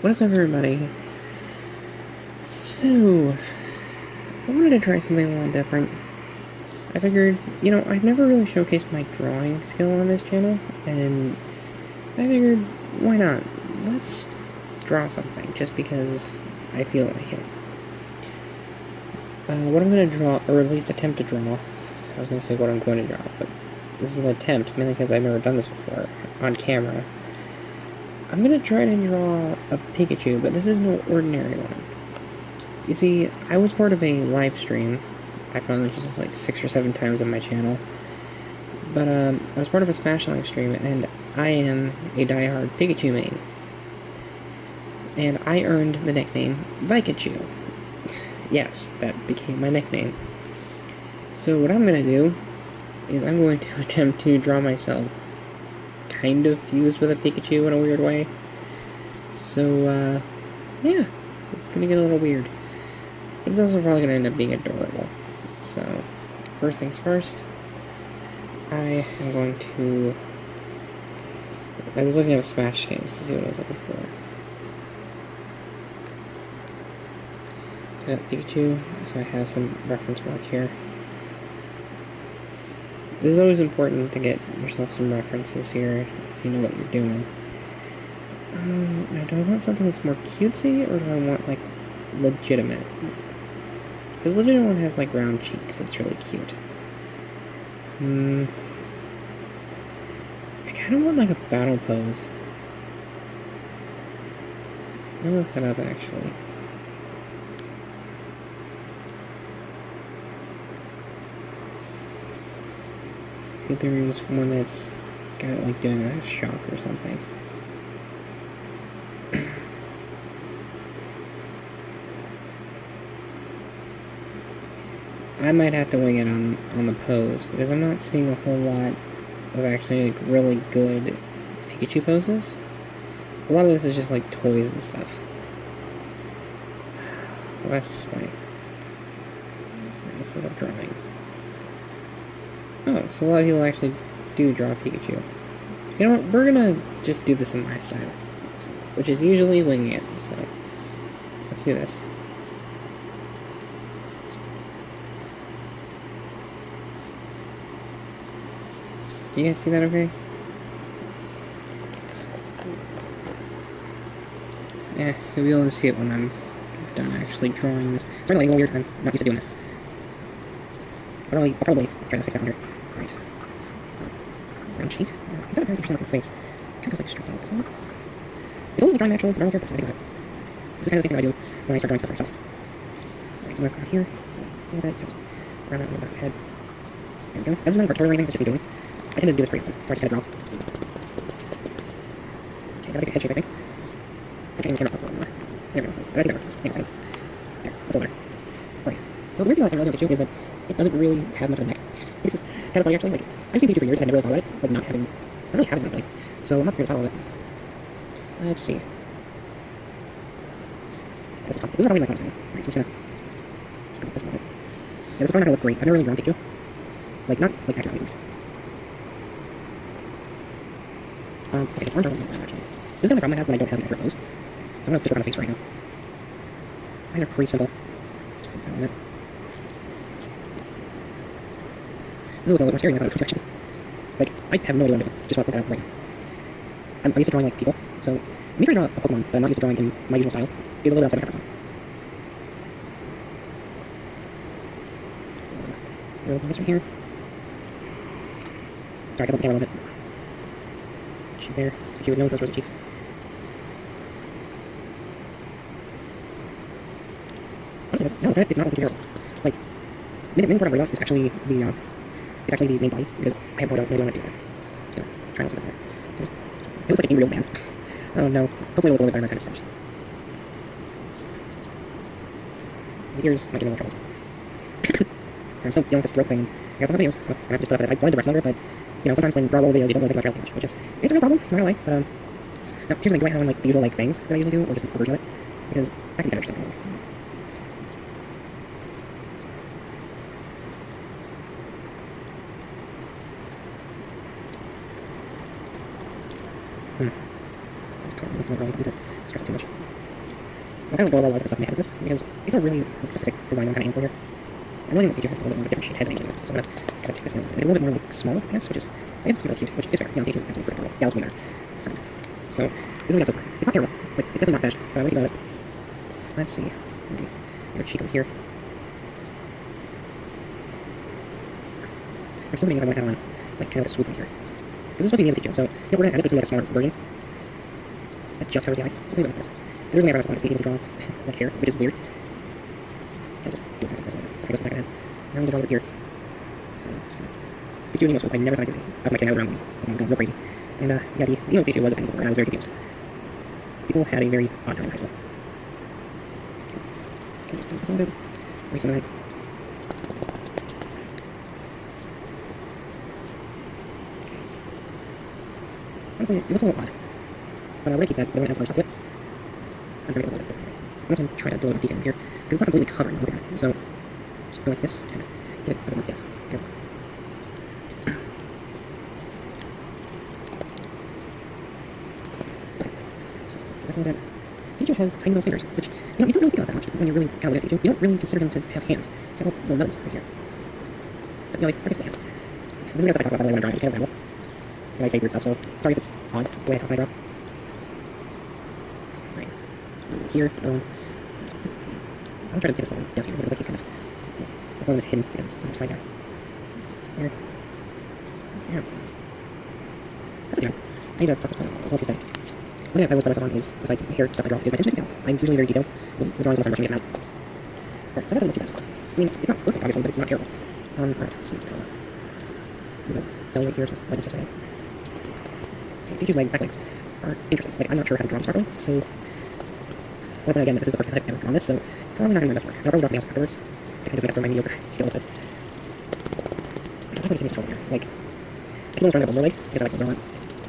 What's up, everybody? So, I wanted to try something a little different. I figured, I've never really showcased my drawing skill on this channel, and I figured, why not? Let's draw something, just because I feel like it. What I'm going to draw, or at least attempt to draw, I was going to say what I'm going to draw, but this is an attempt, mainly because I've never done this before, on camera. I'm going to try to draw a Pikachu, but this is no ordinary one. You see, I was part of a live stream. I've done this just like 6 or 7 times on my channel. But I was part of a Smash live stream, and I am a diehard Pikachu main. And I earned the nickname Vikachu. Yes, that became my nickname. So what I'm going to do is I'm going to attempt to draw myself kind of fused with a Pikachu in a weird way. So, yeah, it's going to get a little weird. But it's also probably going to end up being adorable. So, first things first, I am going to... I was looking at a Smash case to see what I was looking for. So I got Pikachu, so I have some reference mark here. This is always important to get yourself some references here, so you know what you're doing. Now, do I want something that's more cutesy, or do I want, like, legitimate? Because legitimate one has, like, round cheeks, it's really cute. I kind of want, like, a battle pose. Let me look that up, actually. See if there's one that's got it, like, doing a shock or something. I might have to wing it on the pose, because I'm not seeing a whole lot of actually, like, really good Pikachu poses. A lot of this is just, like, toys and stuff. Well, that's funny. Let's look up drawings. Oh, so a lot of people actually do draw Pikachu. You know what, we're gonna just do this in my style, which is usually winging it, so let's do this. Do you guys see that okay? Yeah, you'll be able to see it when I'm done actually drawing this. It's really a little weird, I'm not used to doing this. I'll probably try to fix that later. Right. Round cheek? He's got a very interesting looking face. Kind of goes like straight out, doesn't it? It's a little bit drawing natural, but I don't care, I think of it. This is kind of the same thing I do when I start drawing stuff myself. Alright, so I'm gonna come here, see that, around that little back head. There we go. This is not a tutorial or anything, it's just me doing. I tend to do this pretty often, try to get it draw. Okay, got a basic head shape, I think. I'm checking the camera up a little more. There we go, so I think that works. Hang on a second. There, that's all there. Right. So the weird thing about Pikachu is that it doesn't really have much of a neck, which is kind of funny actually. Like, I've seen Pikachu for years and I never really thought about it, like not having, I don't really have it really. So I'm not figuring this out a little bit. Let's see. This is probably my thumbs. Alright, so I'm just gonna put this a little bit. Yeah, this is probably not gonna look great. I've never really drawn Pikachu. Like, not like accurately at least. Okay, so I'm drawing that actually. This is kind of a problem I have when I don't have an accurate pose. So I'm gonna put it on the face right now. Eyes are pretty simple. Just put that on it. This is a little bit more scary than I thought it was actually. Like, I have no idea what I'm doing. Just want to look that up right now. I'm used to drawing, like, people, so me trying to draw a Pokemon that I'm not used to drawing in my usual style is a little outside my comfort zone. We'll do this right here. Sorry, I got the camera a little bit. She there. She was known for those rosy cheeks. Honestly, now look at it, it's not looking terrible. Like, the main part I'm worried about is actually the main body, because I have no idea what to do there. So, try this a bit there. It looks like a game real bad. Oh no. Hopefully it'll look a little bit better when it's finished. The ears might give me a little trouble. I'm still dealing with this throat thing. I got a lot of videos, so I'm gonna have to just put up with it. I wanted to wrestle her, but, sometimes when raw videos, you don't really think about trail too much, which is, it's a real problem, not gonna lie, but, now, here's the thing, do I have on, like, the usual, like, bangs that I usually do, or just a version of it? Because that can be better interesting. I can't really stress it too much. kind of go over a lot of different stuff in the head of this, because it's a really specific design I'm kind of aiming for here. I'm really Pikachu has a little bit more different shaped head than anything, so I'm gonna kind of take this and make it a little bit more like small, I guess, which is really cute, which is fair. You know, Pikachu is actually pretty adorable. Yeah, let's be there. So this is what we got so far. It's not terrible. Like, it's definitely not finished, but I'm ready about it. Let's see. Maybe get a cheek over here. I'm still thinking if I want to have on like kind of a swoop in here. This is supposed to be the Pikachu, so we're gonna add it, but it's like a smaller version that just covers the eye. Something like this. The reason I want to be able to draw like hair, which is weird. I'll just do it like this. So if I go back ahead, now I need to draw it here. So Pikachu and Emo swoop. I never thought of my kid. I was around when I was going real crazy. And yeah, the Emo Pikachu was a thing before, and I was very confused. People had a very odd time in high school. Okay, just do this a little bit. Erase some of that. Honestly, it looks a little odd, but I want to keep that, but I want to add some other stuff to it. I'm just going to make it a little bit different. I'm also going to try to do a little detail here, because it's not completely covering what we got. So, just go like this, and get it a bit more depth. Here. Okay. So, that's all that. Pikachu has tiny little fingers, which, you don't really think about that much when you really kind of look at Pikachu. You don't really consider him to have hands. It's got little nubs right here. But, you know, like, I guess the hands. This is the stuff I talk about, by the way, when I'm drawing. It's kind of ramble. And I say weird stuff, so sorry if it's odd the way I talk my draw. Right. Here, I'll try to get this a little down here, but like he's kind of, like one of them is hidden because it's upside down. Here. Here. That's a good one. I need to talk this one a little too thick. One thing I always put myself on is, besides the hair stuff I draw, is my attention to detail. I'm usually very detailed with drawings unless I'm rushing it out. Alright, so that doesn't look too bad so far. I mean, it's not perfect, obviously, but it's not terrible. Alright, let's see. Belly right here, so like this upside down. Pikachu's back legs are interesting. Like, I'm not sure how to draw this properly, so I want to point again that this is the first time I've ever drawn this, so probably not going to be my best work. I'll probably draw something else afterwards to kind of make up for my mediocre skill with this. I think this is trouble here. Like, I can only draw like overlay because I like to draw it,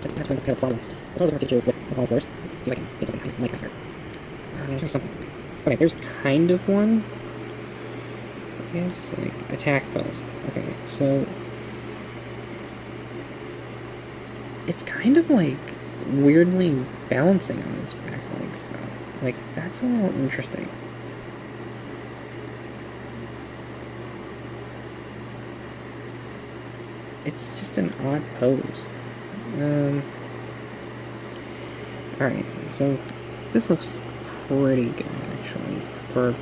but that's kind of the problem. I'll probably draw Pikachu with the ball floors, see if I can get something kind of like that here. There's something. Okay, there's kind of one. I guess, like, attack pose. Okay, so it's kind of like weirdly balancing on its back legs, though. Like, that's a little interesting. It's just an odd pose. Alright, so this looks pretty good, actually, for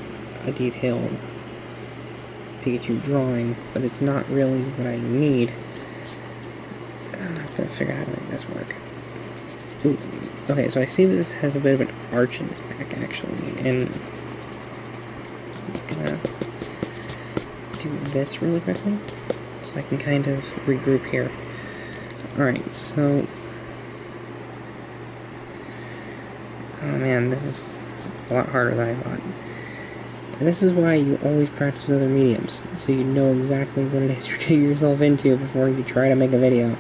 a detailed Pikachu drawing, but it's not really what I need. I'm gonna have to figure out how to make this work. Ooh. Okay, so I see this has a bit of an arch in its back, actually, and I'm gonna do this really quickly, so I can kind of regroup here. Alright, so oh man, this is a lot harder than I thought. And this is why you always practice with other mediums, so you know exactly what it is you're getting yourself into before you try to make a video.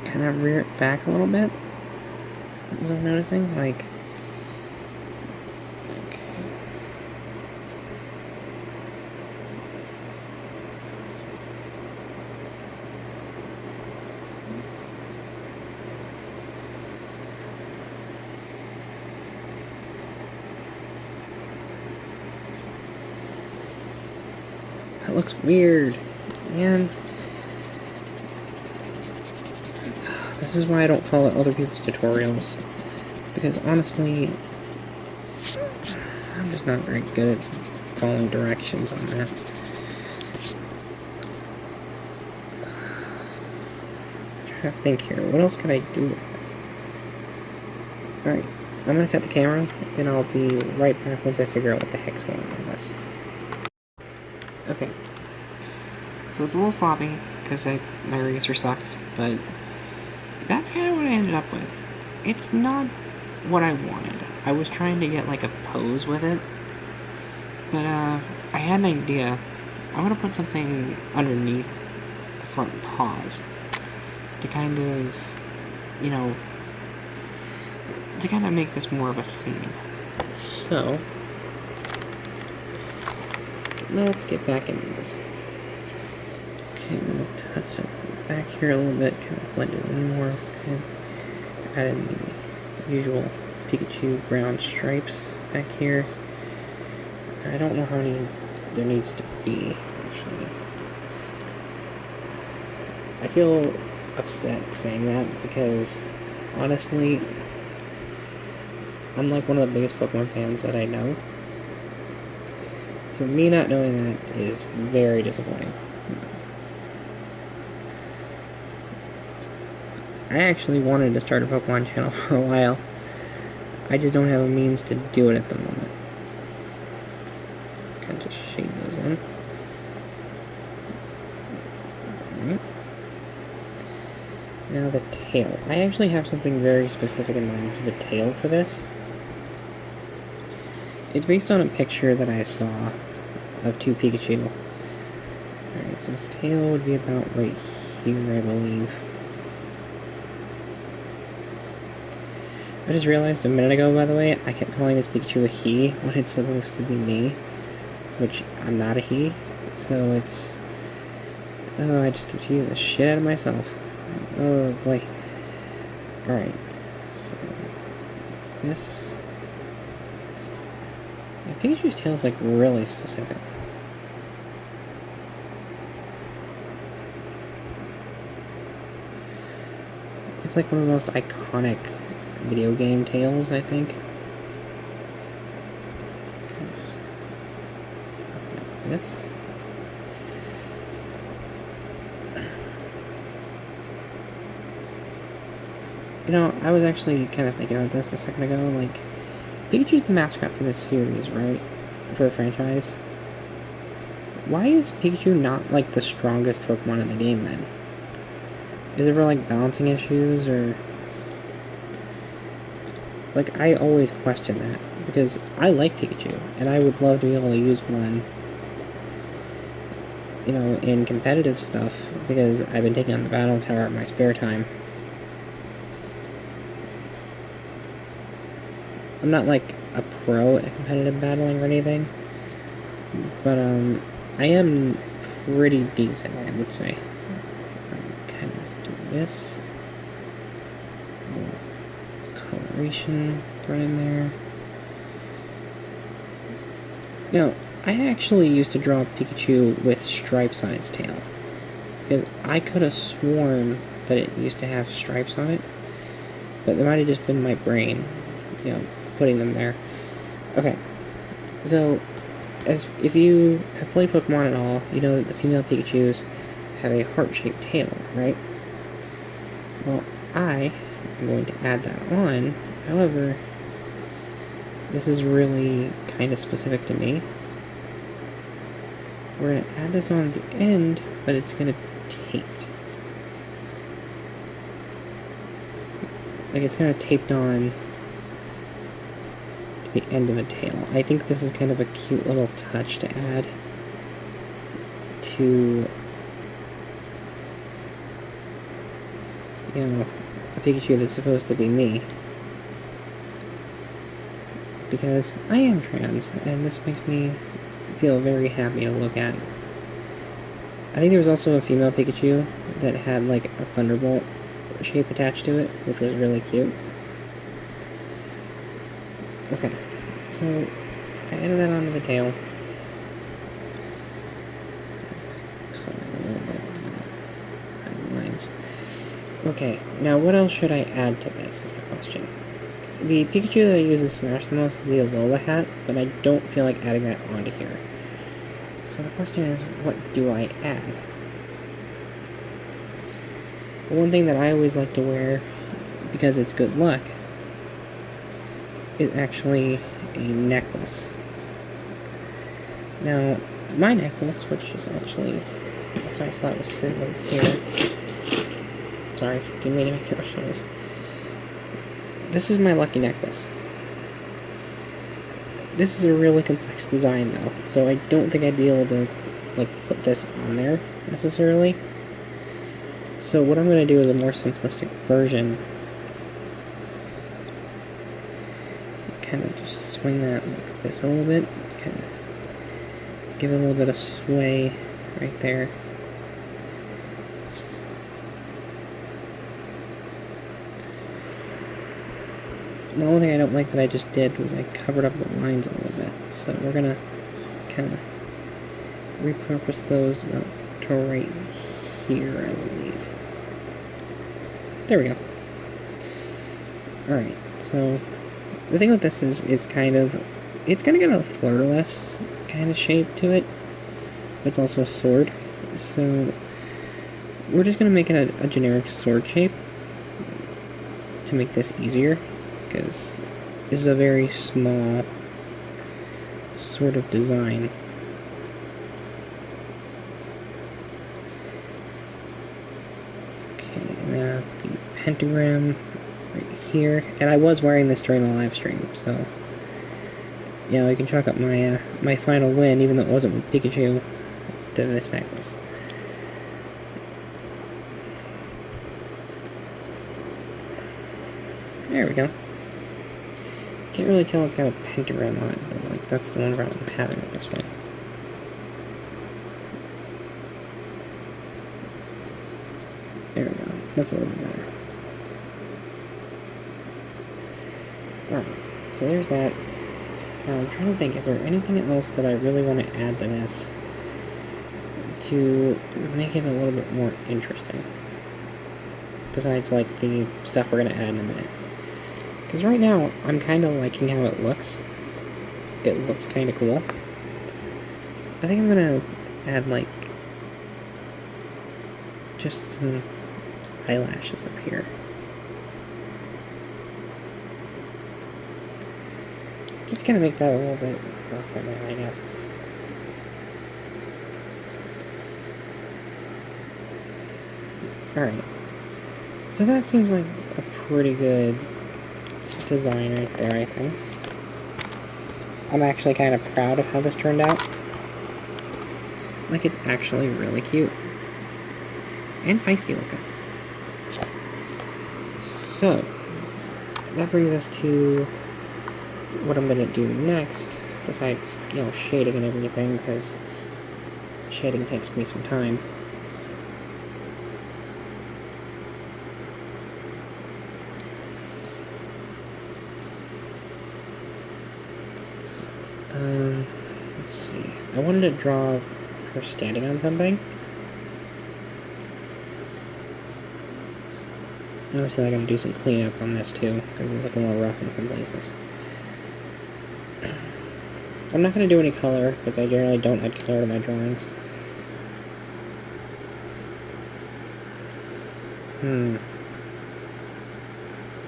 Kind of rear it back a little bit, as I'm noticing, like, okay. That looks weird, man. This is why I don't follow other people's tutorials, because honestly, I'm just not very good at following directions on that. I'm trying to think here, what else could I do with this? Alright, I'm gonna cut the camera, and I'll be right back once I figure out what the heck's going on with this. Okay, so it's a little sloppy, because my eraser sucks, but that's kind of what I ended up with. It's not what I wanted. I was trying to get like a pose with it, but I had an idea. I want to put something underneath the front paws to kind of, you know, to kind of make this more of a scene. So let's get back into this. Okay, I'm going to touch it back here a little bit, kind of blend it in more, and add in the usual Pikachu ground stripes back here. I don't know how many there needs to be, actually. I feel upset saying that because, honestly, I'm like one of the biggest Pokemon fans that I know. So me not knowing that is very disappointing. I actually wanted to start a Pokemon channel for a while. I just don't have a means to do it at the moment. Kind of just shade those in. Alright. Now the tail. I actually have something very specific in mind for the tail for this. It's based on a picture that I saw of two Pikachu. Alright, so his tail would be about right here, I believe. I just realized a minute ago, by the way, I kept calling this Pikachu a he when it's supposed to be me, which I'm not a he, so it's... Oh, I just confused the shit out of myself. Oh, boy. Alright, so... this... Yeah, Pikachu's tail is, like, really specific. It's like one of the most iconic video game tails, I think. This. You know, I was actually kind of thinking about this a second ago, like, Pikachu's the mascot for this series, right? For the franchise. Why is Pikachu not, like, the strongest Pokemon in the game, then? Is it for, like, balancing issues, or... Like, I always question that, because I like Pikachu, and I would love to be able to use one, you know, in competitive stuff, because I've been taking on the Battle Tower in my spare time. I'm not, like, a pro at competitive battling or anything, but, I am pretty decent, I would say. Kind of do this. Coloration right in there. Now, I actually used to draw Pikachu with stripes on its tail, because I could have sworn that it used to have stripes on it, but it might have just been my brain, you know, putting them there. Okay, so, if you have played Pokemon at all, you know that the female Pikachus have a heart-shaped tail, right? Well, I am going to add that on. However, this is really kind of specific to me. We're going to add this on at the end, but it's going to be taped. Like, it's kind of taped on to the end of the tail. I think this is kind of a cute little touch to add to, you know, a Pikachu that's supposed to be me. Because I am trans, and this makes me feel very happy to look at. I think there was also a female Pikachu that had, like, a Thunderbolt shape attached to it, which was really cute. Okay, so I added that onto the tail. Color a little bit. Add lines. Okay, now what else should I add to this is the question. The Pikachu that I use in Smash the most is the Alola hat, but I don't feel like adding that onto here. So the question is, what do I add? One thing that I always like to wear, because it's good luck, is actually a necklace. Now, my necklace, which is actually, sorry, I thought it was sitting over here. Sorry, didn't mean to make that noise. This is my lucky necklace. This is a really complex design, though, so I don't think I'd be able to, like, put this on there, necessarily. So what I'm going to do is a more simplistic version. Kind of just swing that like this a little bit. Kind of give it a little bit of sway right there. The only thing I don't like that I just did was I covered up the lines a little bit. So we're gonna kind of repurpose those about to right here, I believe. There we go. Alright, so the thing with this is it's kind of got a fleur-de-lis kind of shape to it, but it's also a sword. So we're just going to make it a generic sword shape to make this easier, because this is a very small sort of design. Okay, now the pentagram right here, and I was wearing this during the live stream, so yeah, you can chalk up my my final win, even though it wasn't with Vikachu, to this necklace. There we go. Can't really tell it's got a pentagram on it, though. Like, that's the one problem I'm having with this one. There we go. That's a little bit better. Alright, so there's that. Now I'm trying to think, is there anything else that I really want to add to this to make it a little bit more interesting? Besides, like, the stuff we're going to add in a minute. Because right now, I'm kind of liking how it looks. It looks kind of cool. I think I'm going to add, like, just some eyelashes up here. Just kind of make that a little bit more feminine, I guess. Alright. So that seems like a pretty good design right there, I think. I'm actually kind of proud of how this turned out. Like, it's actually really cute. And feisty looking. So, that brings us to what I'm going to do next, besides, you know, shading and everything, because shading takes me some time. Let's see. I wanted to draw her standing on something. Obviously, I'm going to do some cleanup on this too, because it's looking a little rough in some places. I'm not going to do any color, because I generally don't add color to my drawings.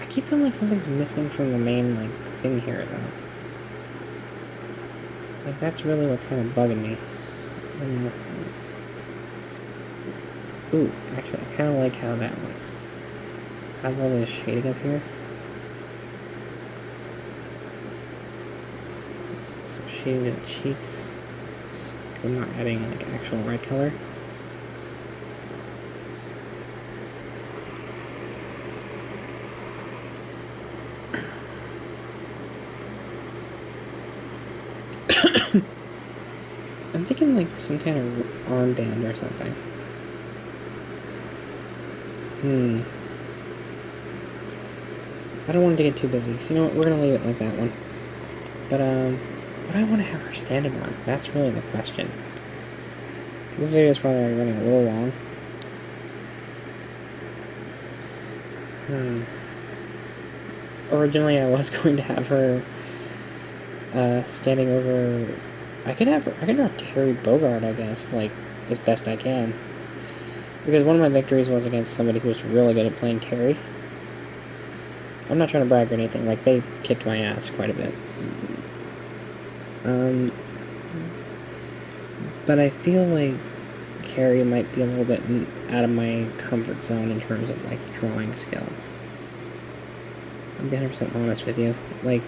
I keep feeling like something's missing from the main, like, thing here, though. Like, that's really what's kind of bugging me. Ooh, actually, I kind of like how that looks. I love this shading up here. Some shading to the cheeks. Because I'm not adding, like, actual red color. I'm thinking, like, some kind of armband or something. I don't want it to get too busy, so you know what, we're gonna leave it like that one. But, what do I want to have her standing on? That's really the question. This video is probably already running a little long. Originally, I was going to have her, standing over... I could draw Terry Bogard, I guess, like, as best I can. Because one of my victories was against somebody who was really good at playing Terry. I'm not trying to brag or anything, like, they kicked my ass quite a bit. But I feel like Carrie might be a little bit out of my comfort zone in terms of, like, drawing skill. I'm being 100% honest with you. Like,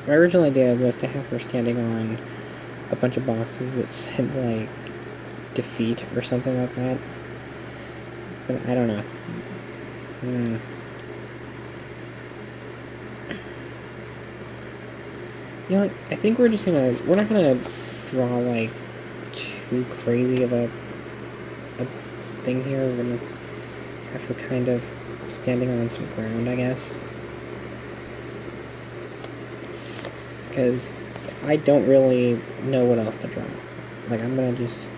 my original idea was to have her standing on a bunch of boxes that said, like, defeat or something like that. But I don't know. You know what? I think we're not gonna draw, like, too too crazy of a thing here. We're gonna have to kind of standing on some ground, I guess. Because I don't really know what else to draw. Like, I'm gonna just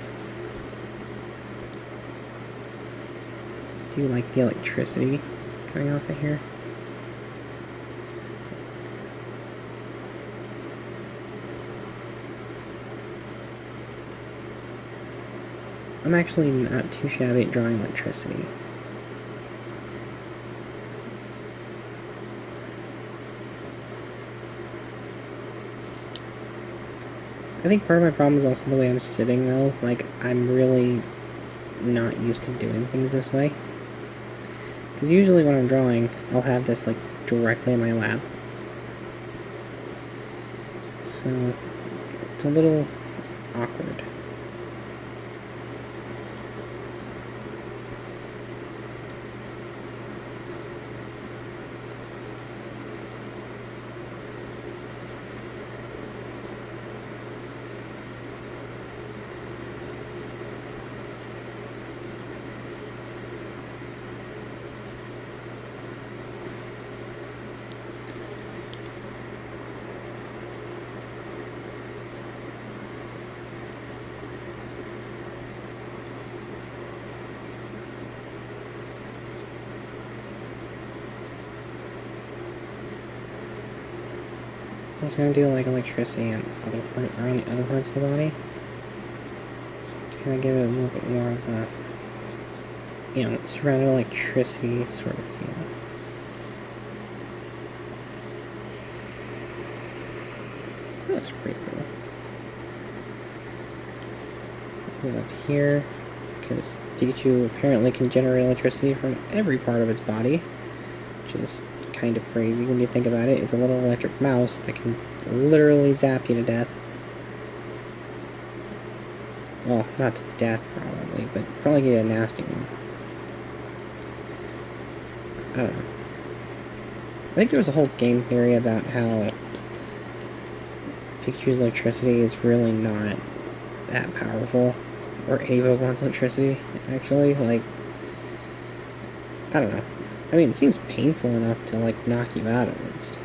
do, like, the electricity coming off of here. I'm actually not too shabby at drawing electricity. I think part of my problem is also the way I'm sitting, though. Like, I'm really not used to doing things this way. Because usually when I'm drawing, I'll have this, like, directly in my lap. So, it's a little awkward. I was going to do like electricity on around the other parts of the body. To kind of give it a little bit more of a, you know, surrounded electricity sort of feel. That's pretty cool. Put it up here, because Vikachu apparently can generate electricity from every part of its body, which is kind of crazy when you think about it. It's a little electric mouse that can literally zap you to death. Well, not to death probably, but probably get a nasty one. I don't know. I think there was a whole game theory about how Pikachu's electricity is really not that powerful, or any Pokemon's electricity, actually. Like, I don't know. I mean, it seems painful enough to, like, knock you out at least.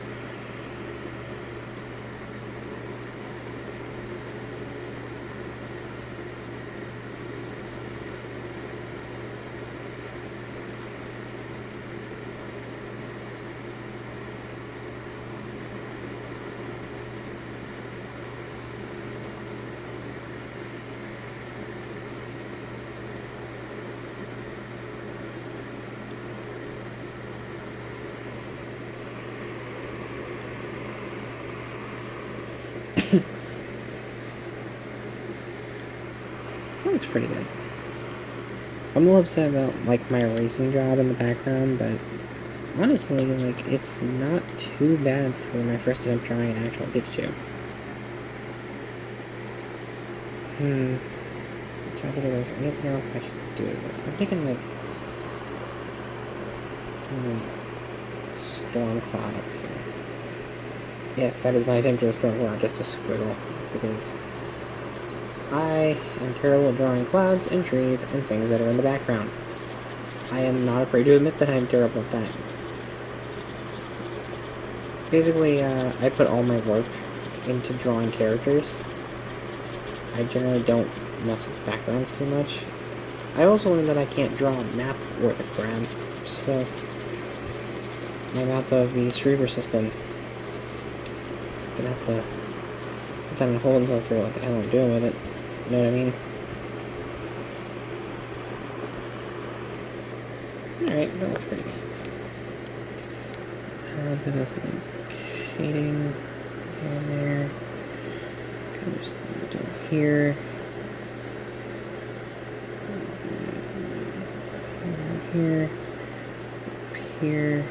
That looks pretty good. I'm a little upset about, like, my erasing job in the background, but honestly, like, it's not too bad for my first attempt drawing an actual Pikachu. I'm trying to think if there's anything else I should do to this. I'm thinking, like, storm cloud up here. Yes, that is my attempt at a storm cloud, just a squiggle, because I am terrible at drawing clouds and trees and things that are in the background. I am not afraid to admit that I'm terrible at that. Basically, I put all my work into drawing characters. I generally don't mess with backgrounds too much. I also learned that I can't draw a map worth a crap, so my map of the Streamer system, I'm gonna have to put that on hold until I figure out what the hell I'm doing with it. You know what I mean? Alright, that looks pretty good. A little bit of like, shading down there. Kind of just down here. Down here. Up here.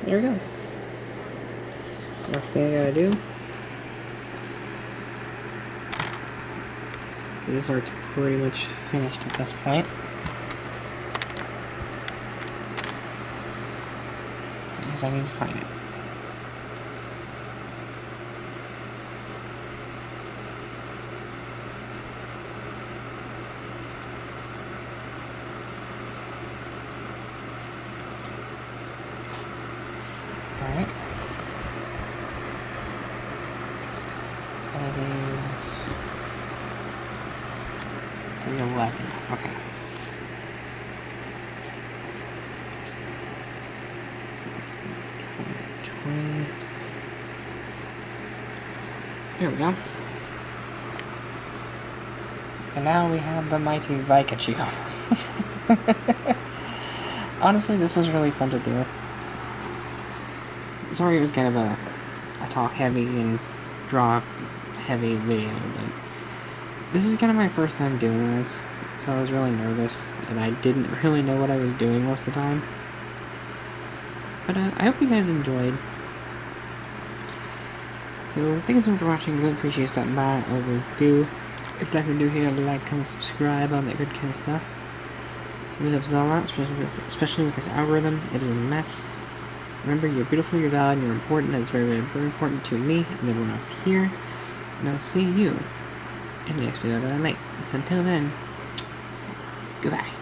there we go. Next thing I gotta do, because this art's pretty much finished at this point, is I need to sign it. Alright. And it is 311. Okay. There we go. And now we have the mighty Vikachu. Honestly, this was really fun to do. Sorry it was kind of a talk-heavy and draw-heavy video, but this is kind of my first time doing this, so I was really nervous, and I didn't really know what I was doing most of the time. But I hope you guys enjoyed. So, thank you so much for watching. Really appreciate you stopping by. Always do. If you're new here, like, comment, subscribe, all that good kind of stuff. It really helps us all out, especially with this algorithm. It is a mess. Remember, you're beautiful, you're valid, you're important. That's very, very, very important to me and everyone up here. And I'll see you in the next video that I make. So until then, goodbye.